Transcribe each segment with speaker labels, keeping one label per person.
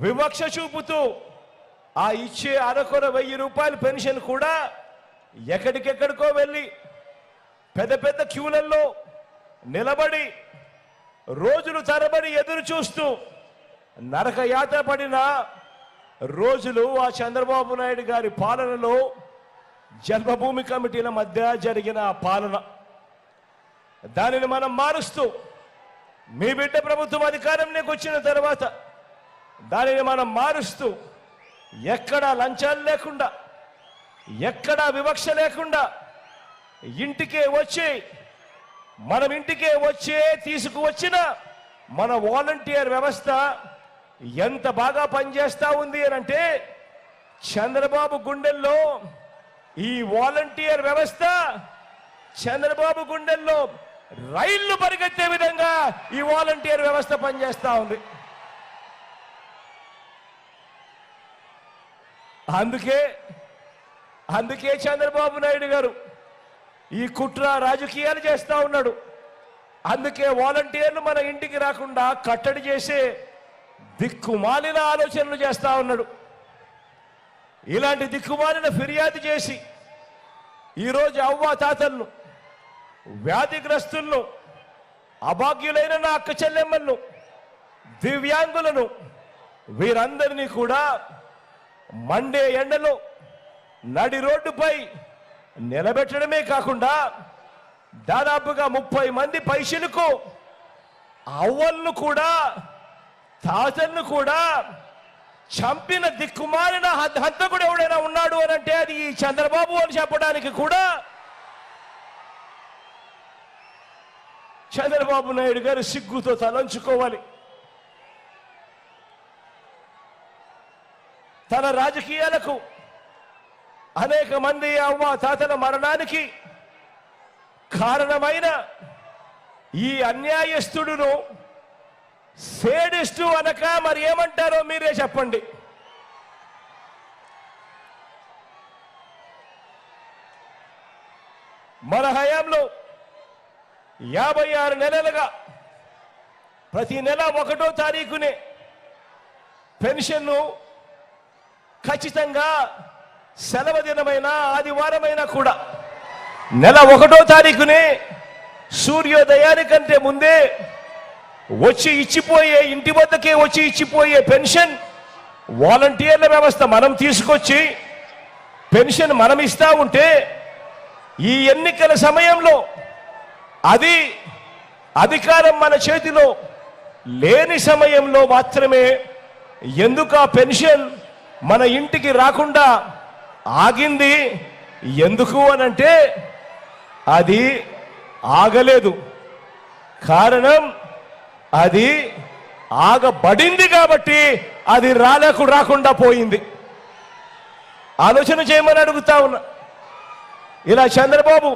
Speaker 1: వివక్ష చూపుతూ ఆ ఇచ్చే అరకొర 1000 రూపాయల పెన్షన్ కూడా ఎక్కడికెక్కడికో వెళ్ళి పెద్ద పెద్ద క్యూలలో నిలబడి రోజులు తరబడి ఎదురు చూస్తూ నరక యాత్ర పడిన రోజులు ఆ చంద్రబాబు నాయుడు గారి పాలనలో జన్మభూమి కమిటీల మధ్య జరిగిన పాలన. దానిని మనం మారుస్తూ మీ బిడ్డ ప్రభుత్వం అధికారంలోకి వచ్చిన తర్వాత దానిని మనం మారుస్తూ ఎక్కడా లంచాలు లేకుండా ఎక్కడా వివక్ష లేకుండా మనం ఇంటికే వచ్చే తీసుకువచ్చిన మన వాలంటీర్ వ్యవస్థ ఎంత బాగా పనిచేస్తా ఉంది అంటే చంద్రబాబు గుండెల్లో ఈ వాలంటీర్ వ్యవస్థ చంద్రబాబు గుండెల్లో రైళ్లు పరిగెత్తే విధంగా ఈ వాలంటీర్ వ్యవస్థ పనిచేస్తా ఉంది. అందుకే చంద్రబాబు నాయుడు గారు ఈ కుట్ర రాజకీయాలు చేస్తా ఉన్నాడు. అందుకే వాలంటీర్లు మన ఇంటికి రాకుండా కట్టడి చేసే దిక్కుమాలిన ఆలోచనలు చేస్తా ఉన్నాడు. ఇలాంటి దిక్కుమాలిన ఫిర్యాదు చేసి ఈరోజు అవ్వా తాతలను, వ్యాధిగ్రస్తులను, అభాగ్యులైన నా అక్క చెల్లెమ్మలను, దివ్యాంగులను వీరందరినీ కూడా మండే ఎండలో నడి రోడ్డుపై నిలబెట్టడమే కాకుండా దాదాపుగా 30 మంది పైసలకు అవ్వలను కూడా తాతలను కూడా చంపిన దిక్కుమాలిన హంతకుడు ఎవడైనా ఉన్నాడు అని అంటే అది ఈ చంద్రబాబు అని చెప్పడానికి కూడా చంద్రబాబు నాయుడు గారు సిగ్గుతో తలంచుకోవాలి. తన రాజకీయాలకు అనేక మంది అవ్వ తాతల మరణానికి కారణమైన ఈ అన్యాయస్తుడును సేడిస్టు అనక మరి ఏమంటారో మీరే చెప్పండి. మన హయాంలో 56 నెలలుగా ప్రతి నెల 1వ తారీఖునే పెన్షన్ను ఖచ్చితంగా సెలవు దినమైన ఆదివారమైనా కూడా నెల 1వ తారీఖునే సూర్యోదయానికంటే ముందే వచ్చి ఇచ్చిపోయే ఇంటి వద్దకే వచ్చి ఇచ్చిపోయే పెన్షన్ వాలంటీర్ల వ్యవస్థ మనం తీసుకొచ్చి పెన్షన్ మనం ఇస్తా ఉంటే ఈ ఎన్నికల సమయంలో అది అధికారం మన చేతిలో లేని సమయంలో మాత్రమే ఎందుకు ఆ పెన్షన్ మన ఇంటికి రాకుండా ఆగింది? ఎందుకు అనంటే అది ఆగలేదు. కారణం అది ఆగబడింది కాబట్టి అది రాకుండా పోయింది. ఆలోచన చేయమని అడుగుతా ఉన్నా. ఇలా చంద్రబాబు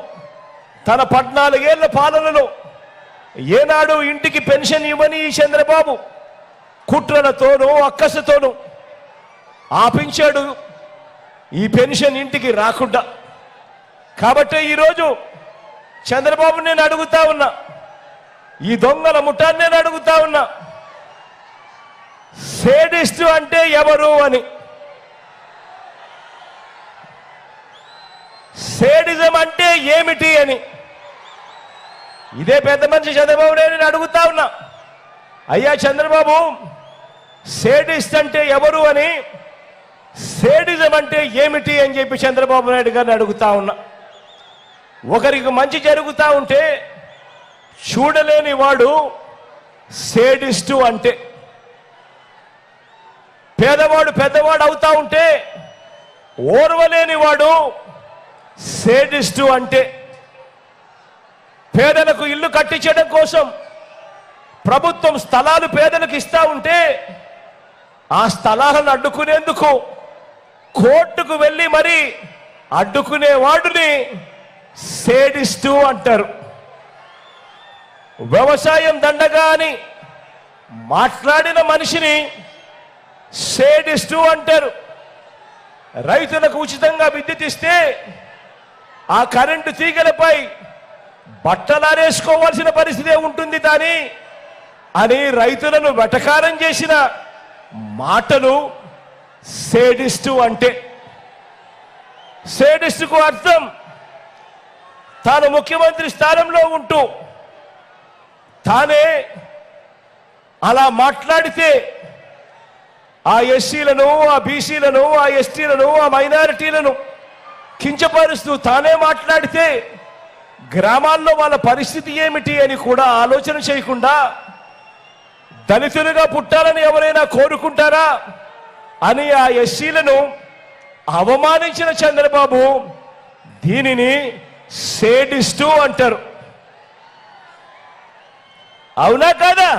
Speaker 1: తన 14 ఏళ్ల పాలనలో ఏనాడు ఇంటికి పెన్షన్ ఇవ్వని ఈ చంద్రబాబు కుట్రలతోనూ అక్కసతోనూ ఆపించాడు ఈ పెన్షన్ ఇంటికి రాకుండా. కాబట్టి ఈరోజు చంద్రబాబు నేను అడుగుతా ఉన్నా, ఈ దొంగల ముఠాన్ని నేను అడుగుతా ఉన్నా, సేడిస్టు అంటే ఎవరు అని, సేడిజం అంటే ఏమిటి అని ఇదే పెద్ద మనిషి చంద్రబాబు నేను అడుగుతా ఉన్నా. అయ్యా చంద్రబాబు, సేడిస్ట్ అంటే ఎవరు అని, సేడిజం అంటే ఏమిటి అని చెప్పి చంద్రబాబు నాయుడు గారిని అడుగుతా ఉన్నా. ఒకరికి మంచి జరుగుతా ఉంటే చూడలేని వాడు సేడిస్టు అంటే, పేదవాడు పెద్దవాడు అవుతా ఉంటే ఓర్వలేని వాడు సేడిస్టు అంటే, పేదలకు ఇల్లు కట్టించడం కోసం ప్రభుత్వం స్థలాలు పేదలకు ఇస్తా ఉంటే ఆ స్థలాలను అడ్డుకునేందుకు కోర్టుకు వెళ్ళి మరి అడ్డుకునే వాడిని సేడిస్టు అంటారు. వ్యవసాయం దండగా అని మాట్లాడిన మనిషిని సేడిస్టు అంటారు. రైతులకు ఉచితంగా విద్యుత్ ఇస్తే ఆ కరెంటు తీగలపై బట్టలారేసుకోవాల్సిన పరిస్థితే ఉంటుంది కానీ అని రైతులను వెటకారం చేసిన మాటలు సేడిస్టు అంటే. సేడిస్టుకు అర్థం తాను ముఖ్యమంత్రి స్థానంలో ఉంటూ తానే అలా మాట్లాడితే ఆ ఎస్సీలను, ఆ బీసీలను, ఆ ఎస్టీలను, ఆ మైనారిటీలను కించపరుస్తూ తానే మాట్లాడితే గ్రామాల్లో వాళ్ళ పరిస్థితి ఏమిటి అని కూడా ఆలోచన చేయకుండా దళితులుగా పుట్టాలని ఎవరైనా కోరుకుంటారా అని ఆ ఎస్సీలను అవమానించిన చంద్రబాబు దీనిని సేడిస్టు అంటారు. అవునా కాదా?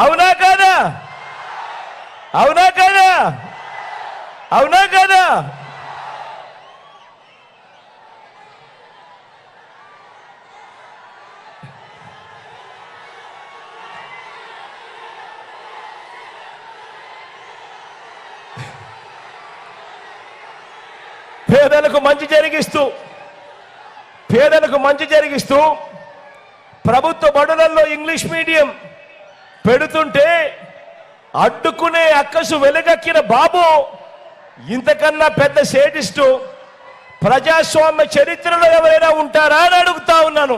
Speaker 1: అవునా కాదా? అవునా కాదా? అవునా కాదా? పేదలకు మంచి జరిగిస్తూ ప్రభుత్వ బడులలో ఇంగ్లీష్ మీడియం పెడుతుంటే అడ్డుకునే అక్కసు వెలుగక్కిన బాబు ఇంతకన్నా పెద్ద సేడిస్టు ప్రజాస్వామ్య చరిత్రలో ఎవరైనా ఉంటారా అని అడుగుతా ఉన్నాను.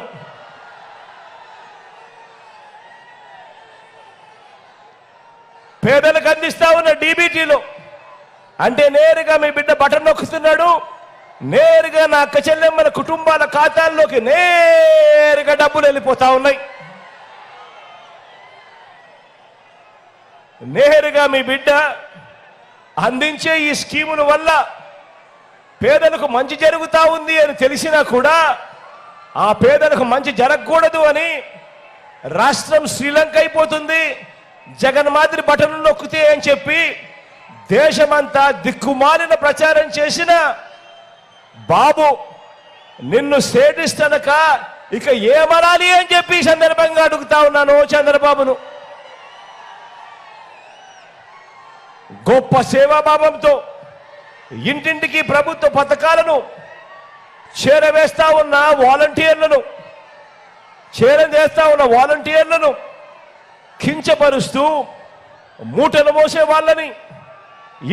Speaker 1: పేదలకు అందిస్తా ఉన్న డీబీటీలో అంటే నేరుగా మీ బిడ్డ బటన్ నొక్కుతున్నాడు, నేరుగా నా అక్క చెల్లెమ్మల కుటుంబాల ఖాతాల్లోకి నేరుగా డబ్బులు వెళ్ళిపోతా ఉన్నాయి. నేరుగా మీ బిడ్డ అందించే ఈ స్కీముల వల్ల పేదలకు మంచి జరుగుతా ఉంది అని తెలిసినా కూడా ఆ పేదలకు మంచి జరగకూడదు అని రాష్ట్రం శ్రీలంక అయిపోతుంది, జగన్ మాదిరి బటన్ నొక్కితే అని చెప్పి దేశమంతా దిక్కుమాలిన ప్రచారం చేసిన బాబు నిన్ను సేడిస్ట్ అనక ఇక ఏమనాలి అని చెప్పి సందర్భంగా అడుగుతా ఉన్నాను చంద్రబాబును. గొప్ప సేవాభావంతో ఇంటింటికి ప్రభుత్వ పథకాలను చేరవేస్తా ఉన్న వాలంటీర్లను కించపరుస్తూ మూటలు మోసే వాళ్ళని,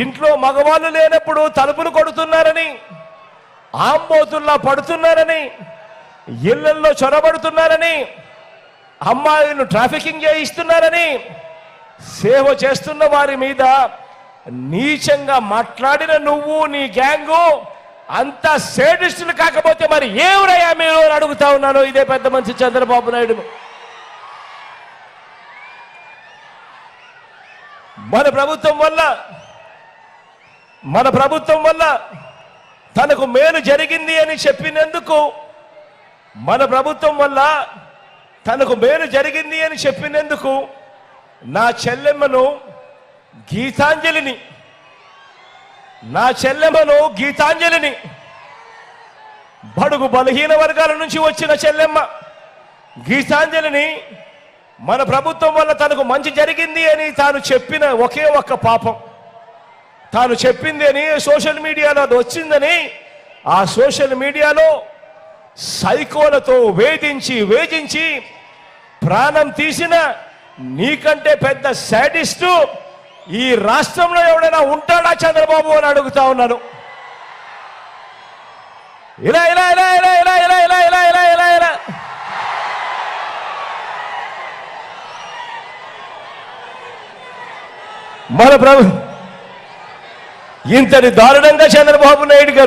Speaker 1: ఇంట్లో మగవాళ్ళు లేనప్పుడు తలుపులు కొడుతున్నారని, ఆంబోతుల్లా పడుతున్నారని, ఇళ్లల్లో చొరబడుతున్నారని, అమ్మాయిలను ట్రాఫికింగ్ చేయిస్తున్నారని సేవ చేస్తున్న వారి మీద నీచంగా మాట్లాడిన నువ్వు నీ గ్యాంగు అంతా సేడిస్టులు కాకపోతే మరి ఏమరయ్యా మీరు అని అడుగుతా ఉన్నాను ఇదే పెద్ద మనిషి చంద్రబాబు నాయుడు. మన ప్రభుత్వం వల్ల తనకు మేలు జరిగింది అని చెప్పినందుకు, నా చెల్లెమ్మను గీతాంజలిని బడుగు బలహీన వర్గాల నుంచి వచ్చిన చెల్లెమ్మ గీతాంజలిని మన ప్రభుత్వం వల్ల తనకు మంచి జరిగింది అని తాను చెప్పిన ఒకే ఒక్క పాపం, తాను చెప్పింది అని సోషల్ మీడియాలో అది వచ్చిందని ఆ సోషల్ మీడియాలో సైకోలతో వేధించి ప్రాణం తీసిన నీకంటే పెద్ద శాడిస్టు ఈ రాష్ట్రంలో ఎవడైనా ఉంటాడా చంద్రబాబు అని అడుగుతా ఉన్నాను. ఇలా ఇలా ఇలా ఇలా ఇలా ఇలా ఇలా ఇలా ఇలా ఇలా ఇలా మన ఇంతటి దారుణంగా చంద్రబాబు నాయుడు గారు